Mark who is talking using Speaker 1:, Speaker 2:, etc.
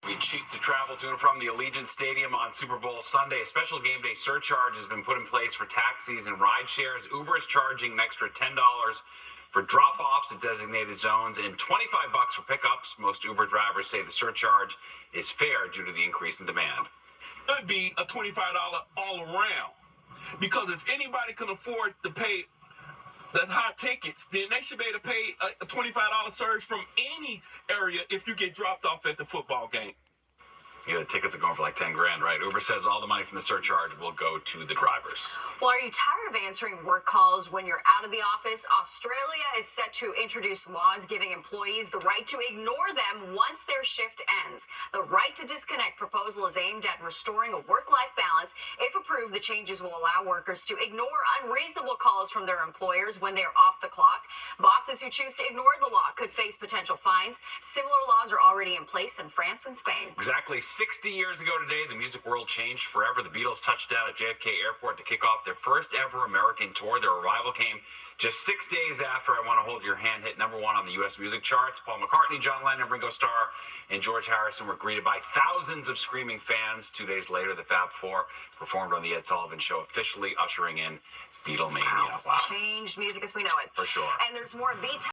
Speaker 1: We cheap to travel to and from the Allegiant Stadium on Super Bowl Sunday. A special game day surcharge has been put in place for taxis and ride shares. Uber is charging an extra $10 for drop-offs at designated zones and $25 for pickups. Most Uber drivers say the surcharge is fair due to the increase in demand.
Speaker 2: It would be a $25 all around, because if anybody can afford to pay the high tickets, then they should be able to pay a $25 surge from any area if you get dropped off at the football game.
Speaker 1: Yeah, the tickets are going for like 10 grand, right? Uber says all the money from the surcharge will go to the drivers.
Speaker 3: Well, are you tired of answering work calls when you're out of the office? Australia is set to introduce laws giving employees the right to ignore them once their shift ends. The right to disconnect proposal is aimed at restoring a work-life balance. If approved, the changes will allow workers to ignore unreasonable calls from their employers when they're off the clock. Bosses who choose to ignore the law could face potential fines. Similar laws are already in place in France and Spain.
Speaker 1: Exactly 60 years ago today, the music world changed forever. The Beatles touched down at JFK Airport to kick off their first ever American tour. Their arrival came just 6 days after I Want to Hold Your Hand hit #1 on the U.S. music charts. Paul McCartney, John Lennon, Ringo Starr, and George Harrison were greeted by thousands of screaming fans. 2 days later, the Fab Four performed on The Ed Sullivan Show, officially ushering in Beatlemania. Wow.
Speaker 3: Changed music as we know it.
Speaker 1: For sure.
Speaker 3: And there's more